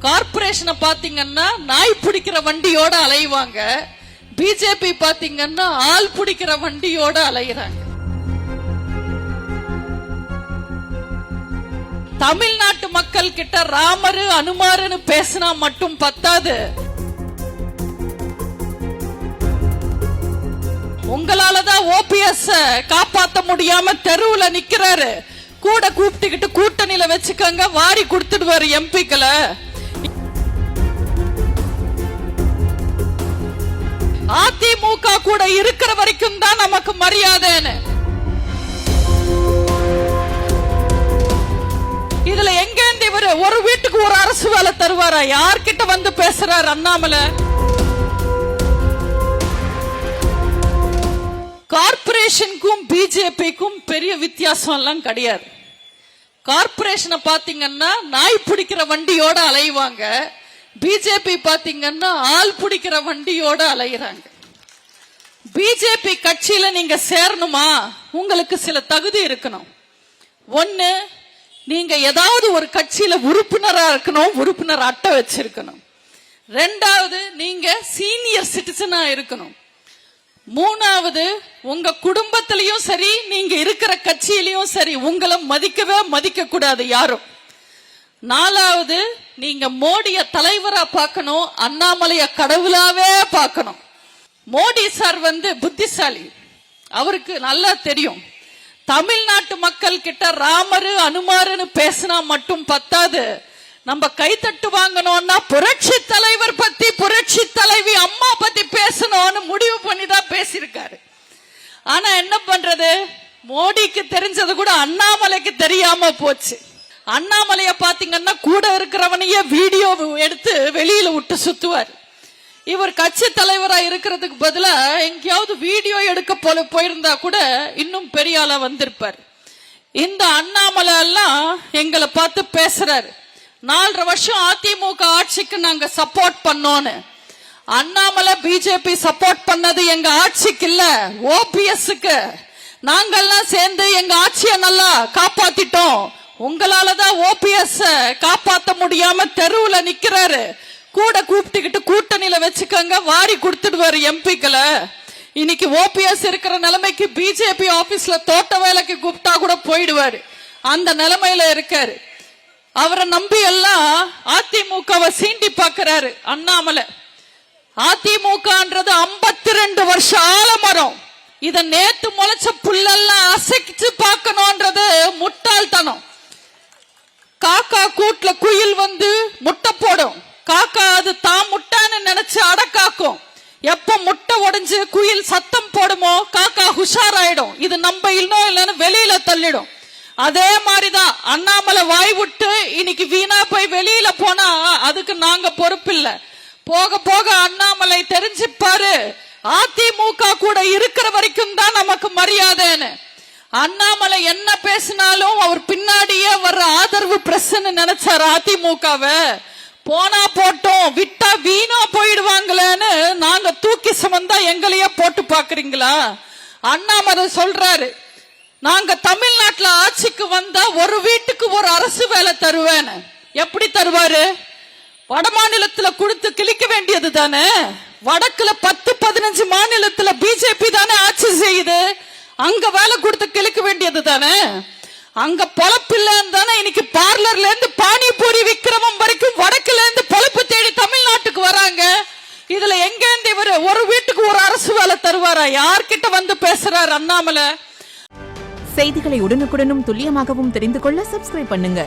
கார்பரேஷனை பாத்தீங்கன்னா நாய் பிடிக்கிற வண்டியோட அலைவாங்க, பிஜேபி பாத்தீங்கன்னா ஆள் பிடிக்கிற வண்டியோட அலைகிறாங்க. தமிழ்நாட்டு மக்கள் கிட்ட ராமரு அனுமாருன்னு பேசினா மட்டும் பத்தாது, உங்களாலதான் ஓபிஎஸ் காப்பாத்த முடியாம தெருவுல நிக்கிறாரு. கூட கூப்பிட்டுக்கிட்டு கூட்டணியில வச்சுக்கங்க, வாரி கொடுத்துடுவாரு எம்பிக்களை. அதிமுக கூட இருக்கிற வரைக்கும் தான் நமக்கு மரியாதைன்னு. இதுல எங்க இவரு ஒரு வீட்டுக்கு ஒரு அரசு வேலை தருவாரா? யார்கிட்ட வந்து பேசுறாரு அண்ணாமலை? கார்பரேஷனுக்கும் பிஜேபிக்கும் பெரிய வித்தியாசம் எல்லாம் கிடையாது. கார்பரேஷனை பாத்தீங்கன்னா நாய் பிடிக்கிற வண்டியோட அலைவாங்க, பிஜேபி பாத்தீங்கன்னா ஆள் பிடிக்கிற வண்டியோட அலைகிறாங்க. பிஜேபி கட்சியில நீங்க சேரணுமா, உங்களுக்கு சில தகுதி இருக்கணும். ஒன்னு, நீங்க ஏதாவது ஒரு கட்சியில உறுப்பினரா இருக்கணும், உறுப்பினர் அட்டை வச்சிருக்கணும். ரெண்டாவது, நீங்க சீனியர் சிட்டிசனா இருக்கணும். மூணாவது, உங்க குடும்பத்திலையும் சரி நீங்க இருக்கிற கட்சியிலையும் சரி உங்களை மதிக்கவே மதிக்க கூடாது யாரும். நாலாவது, நீங்க மோடிய தலைவரா பார்க்கணும், அண்ணாமலைய கடவுளாவே பார்க்கணும். மோடி சார் புத்திசாலி, அவருக்கு நல்லா தெரியும் தமிழ்நாட்டு மக்கள் கிட்ட ராமரு அனுமாருன்னு பேசினா மட்டும் பத்தாது, நம்ம கைத்தட்டு வாங்கணும்னா புரட்சி தலைவர் பத்தி, புரட்சி தலைவி அம்மா பத்தி பேசணும்னு முடிவு பண்ணி தான் பேசியிருக்காரு. ஆனா என்ன பண்றது, மோடிக்கு தெரிஞ்சது கூட அண்ணாமலைக்கு தெரியாம போச்சு. அண்ணாமலைய பாத்தீங்கன்னா கூட இருக்கிறவனையே வீடியோ எடுத்து வெளியில விட்டு சுத்துவார். இவர் கட்சி தலைவரா இருக்கிறதுக்கு பதிலா எங்கேயாவது வீடியோ எடுக்க போயிருந்தா கூட இன்னும் பெரிய ஆளா வந்திருப்பார். இந்த அண்ணாமலை எல்லாம் எங்களை பார்த்து பேசுறாரு, 4.5 வருஷம் அதிமுக ஆட்சிக்கு நாங்க சப்போர்ட் பண்ணோன்னு. அண்ணாமலை பிஜேபி சப்போர்ட் பண்ணது எங்க ஆட்சிக்கு இல்ல, ஓபிஎஸ்க்கு. நாங்கெல்லாம் சேர்ந்து எங்க ஆட்சியை நல்லா காப்பாத்திட்டோம். உங்களாலதான் ஓபிஎஸ் காப்பாத்த முடியாம தெருவுல நிக்கிறாரு. கூட கூப்பிட்டுக்கிட்டு கூட்டணியில வச்சுக்கங்க, வாரி கொடுத்துடுவாரு எம்பிக்களை. இன்னைக்கு ஓபிஎஸ் இருக்கிற நிலைமைக்கு பிஜேபி ஆபீஸ்ல தோட்ட வேலைக்கு கூப்பிட்டா கூட போயிடுவாரு, அந்த நிலைமையில இருக்காரு. அவரை நம்பி எல்லாம் அதிமுகவை சீண்டி பாக்குறாரு அண்ணாமலை. அதிமுகன்றது 52 வருஷம் ஆலமரம், இத நேத்து முளைச்ச புல்லெல்லாம் அசைச்சு பார்க்கணும்ன்றது முட்டாள்தனம். காக்கா கூட்டுல குயில் முட்டை போடும், காக்கா அது தான் முட்டைன்னு நினைச்சு அடக்காக்கும். எப்ப முட்டை உடைஞ்சு குயில் சத்தம் போடுமோ காக்கா உஷாராயிடும், இது நம்ம இன்னும் இல்லைன்னு வெளியில தள்ளிடும். அதே மாதிரிதான் அண்ணாமலை வாய் விட்டு இன்னைக்கு வீணா போய் வெளியில போனா அதுக்கு நாங்க பொறுப்பில்ல. போக போக அண்ணாமலை தெரிஞ்சுப்பாரு, அதிமுக கூட இருக்கிற வரைக்கும் தான் நமக்கு மரியாதைன்னு. அண்ணாமலை என்ன பேசினாலும் அவர் பின்னாடியே வர்ற ஆதரவு பிரஸ்ன்னு நினைச்சாரு அதிமுகவை. போனா போட்டோம், விட்டா வீணா போயிடுவாங்களேன்னு நாங்க தூக்கி சுமந்தா எங்களையே போட்டு பாக்குறீங்களா? அண்ணாமலை சொல்றாரு, நாங்க தமிழ்நாட்டுல ஆட்சிக்கு வந்தா ஒரு வீட்டுக்கு ஒரு அரசு வேலை தருவேன்னு. எப்படி தருவாரு? வட மாநிலத்துல கொடுத்து கிழிக்க வேண்டியது தானே. வடக்குல 10-15 மாநிலத்துல பிஜேபி தானே ஆட்சி செய்யுது, அங்க வேலை கொடுத்து கிழிக்க வேண்டியது தானே. அங்க பொழப்பில்லன்னு தானே இன்னைக்கு பார்லர்ல இருந்து பானிபூரி விக்கிரமம் வரைக்கும் வடக்குல இருந்து பொழப்பு தேடி தமிழ்நாட்டுக்கு வராங்க. இதுல எங்க இவரு ஒரு வீட்டுக்கு ஒரு அரசு வேலை தருவாரா? யார்கிட்ட வந்து பேசுறாரு அண்ணாமலை? செய்திகளை உடனுக்குடனும் துல்லியமாகவும் தெரிந்து கொள்ள சப்ஸ்கிரைப் பண்ணுங்க.